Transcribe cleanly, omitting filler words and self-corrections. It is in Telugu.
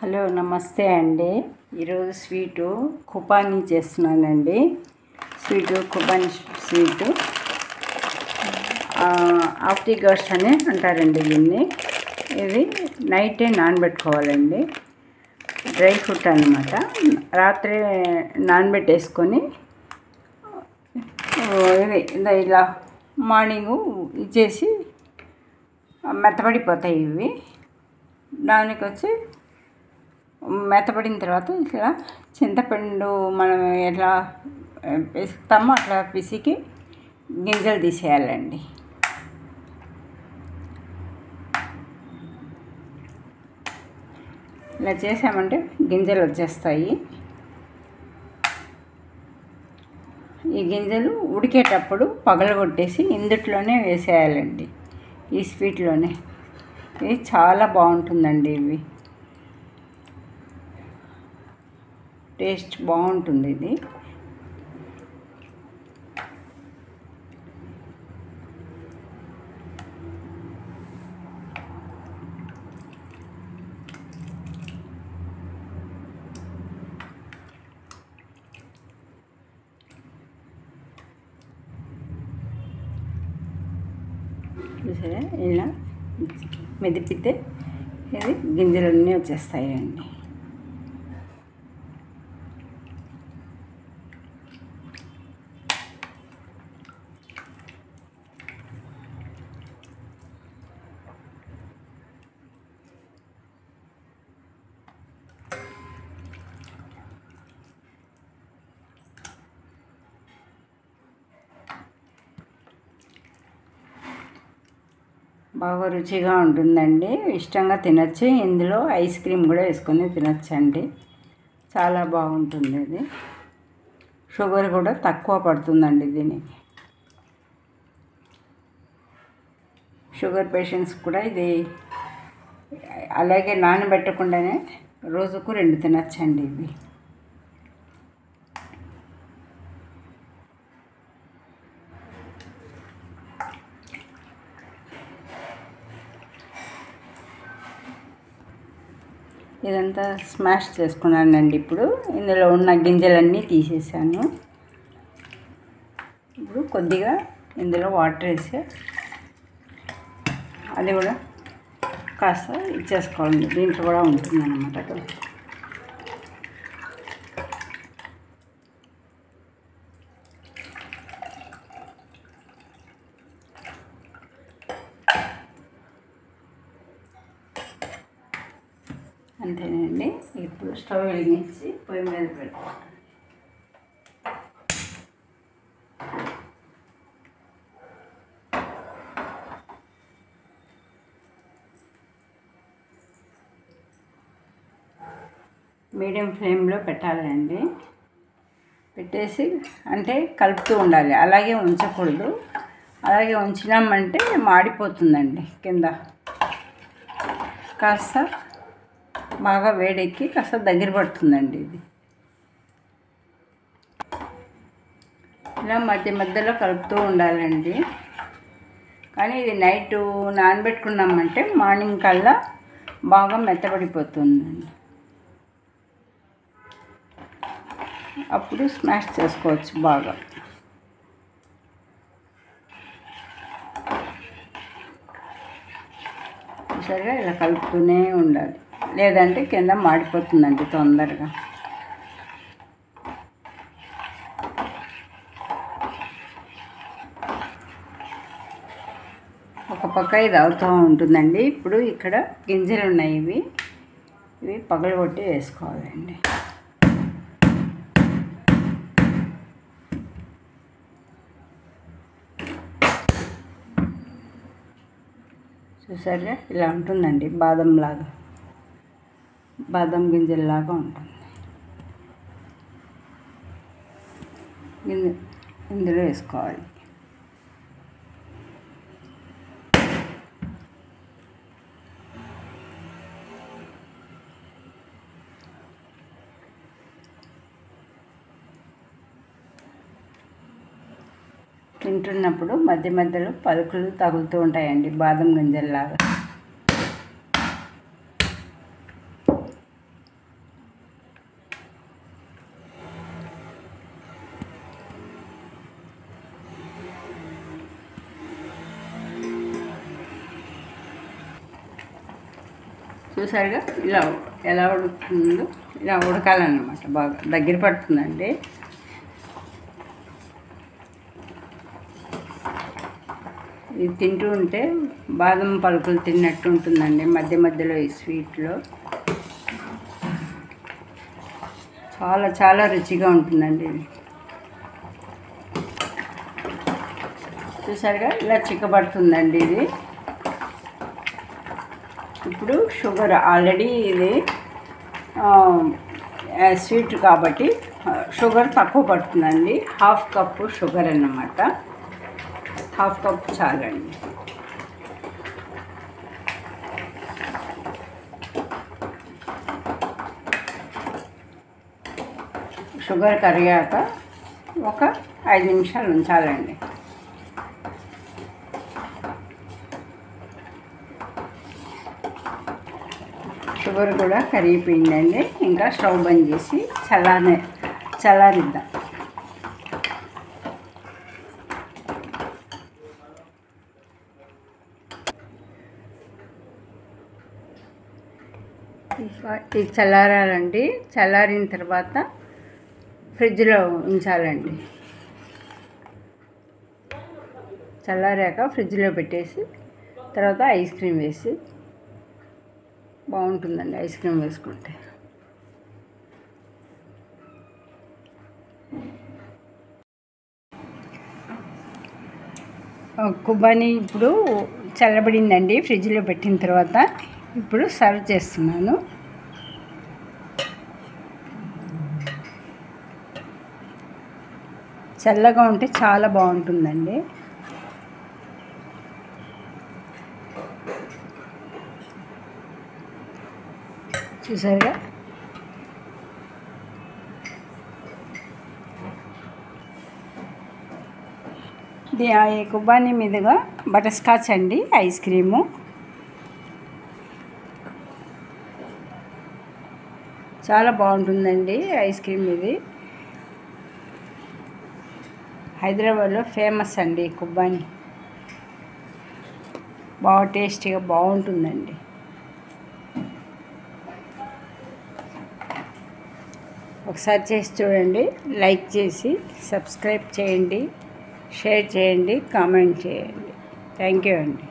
హలో నమస్తే అండి. ఈరోజు స్వీటు కుపానీ చేస్తున్నానండి. కుపానీ స్వీటు ఆఫ్టీ గర్స్ అని అంటారండి దీన్ని. ఇది నైటే నానబెట్టుకోవాలండి. డ్రై ఫ్రూట్ అన్నమాట. రాత్రి నానబెట్టేసుకొని ఇది ఇలా మార్నింగు ఇచ్చేసి మెత్తబడిపోతాయి ఇవి. దానికి వచ్చి మెత్తబడిన తర్వాత ఇట్లా చింతపండు మనం ఎట్లా పిసుకుతామో అట్లా పిసికి గింజలు తీసేయాలండి. ఇలా చేసామంటే గింజలు వచ్చేస్తాయి. ఈ గింజలు ఉడికేటప్పుడు పగలగొట్టేసి ఇందుట్లోనే వేసేయాలండి. ఈ స్వీట్లోనే ఇది చాలా బాగుంటుందండి. ఇవి టేస్ట్ బాగుంటుంది. ఇది చూసారా, ఇలా మెదిపితే ఇది గింజలన్నీ వచ్చేస్తాయండి. బాగా రుచిగా ఉంటుందండి. ఇష్టంగా తినచ్చు. ఇందులో ఐస్ క్రీమ్ కూడా వేసుకొని తినచ్చండి. చాలా బాగుంటుంది. ఇది షుగర్ కూడా తక్కువ పడుతుందండి దీనికి. షుగర్ పేషెంట్స్ కూడా ఇది అలాగే నానబెట్టకుండానే రోజుకు 2 తినచ్చండి. ఇవి ఇదంతా స్మాష్ చేసుకున్నానండి. ఇప్పుడు ఇందులో ఉన్న గింజలన్నీ తీసేసాను. ఇప్పుడు కొద్దిగా ఇందులో వాటర్ వేసి అది కూడా కాస్త ఇచ్చేసుకోవాలండి. దీంట్లో కూడా ఉంటుందన్నమాట. అంతేనండి. ఇప్పుడు స్టవ్ వెలిగించి పొయ్యి మీద పెడతాం. మీడియం ఫ్లేమ్లో పెట్టాలండి. పెట్టేసి అంటే కలుపుతూ ఉండాలి. అలాగే ఉంచకూడదు. అలాగే ఉంచినామంటే మాడిపోతుందండి. కింద కాస్త బాగా వేడెక్కి కాస్త దగ్గర పడుతుందండి. ఇది ఇలా మధ్య మధ్యలో కలుపుతూ ఉండాలండి. కానీ ఇది నైట్ నానబెట్టుకున్నామంటే మార్నింగ్ కల్లా బాగా మెత్తబడిపోతుందండి. అప్పుడు స్మాష్ చేసుకోవచ్చు బాగా. సరిగా ఇలా కలుపుతూనే ఉండాలి. లేదంటే కింద మాడిపోతుందండి తొందరగా. ఒక పక్క ఇది అవుతూ ఉంటుందండి. ఇప్పుడు ఇక్కడ గింజలు ఉన్నాయి. ఇవి పగలగొట్టి వేసుకోవాలండి. చూసారా, ఇలా ఉంటుందండి. బాదం గింజల్లాగా ఉంటుంది. ఇందులో వేసుకోవాలి. తింటున్నప్పుడు మధ్య మధ్యలో పలుకులు తగులుతూ ఉంటాయండి బాదం గింజల్లాగా. చూసారుగా ఇలా ఎలా ఉడుకుతుందో ఇలా ఉడకాలన్నమాట. బాగా దగ్గర పడుతుందండి. ఇది తింటూ ఉంటే బాదం పలుకులు తిన్నట్టు ఉంటుందండి మధ్య మధ్యలో ఈ స్వీట్లో. చాలా చాలా రుచిగా ఉంటుందండి ఇది. చూసారుగా ఇలా చిక్కబడుతుందండి ఇది. ఇప్పుడు షుగర్ ఆల్రెడీ ఇది స్వీట్ కాబట్టి షుగర్ తక్కువ పడుతుందండి. 1/2 కప్పు షుగర్ అన్నమాట. 1/2 కప్పు చాలండి. షుగర్ కరిగాక ఒక 5 నిమిషాలు ఉంచాలండి. షుగర్ కూడా కరిగిపోయిందండి. ఇంకా స్టవ్ బంద్ చేసి చల్లారిద్దాం. ఇది చల్లారాలండి. చల్లారిన తర్వాత ఫ్రిడ్జ్లో ఉంచాలండి. చల్లారాక ఫ్రిడ్జ్లో పెట్టేసి తర్వాత ఐస్ క్రీమ్ వేసి బాగుంటుందండి. ఐస్ క్రీమ్ వేసుకుంటే కుబానీ ఇప్పుడు చల్లబడిందండి. ఫ్రిడ్జ్లో పెట్టిన తర్వాత ఇప్పుడు సర్వ్ చేస్తున్నాను. చల్లగా ఉంటే చాలా బాగుంటుందండి. చూసారుగా ఈ కుబానీ మీదుగా బటర్ స్కాచ్ అండి ఐస్ క్రీము. చాలా బాగుంటుందండి ఐస్ క్రీమ్ ఇది. హైదరాబాద్లో ఫేమస్ అండి కుబానీ. బాగా టేస్టీగా బాగుంటుందండి. ఒకసారి చేసి చూడండి. లైక్ చేసి సబ్స్క్రైబ్ చేయండి, షేర్ చేయండి, కామెంట్ చేయండి. థ్యాంక్ యూ అండి.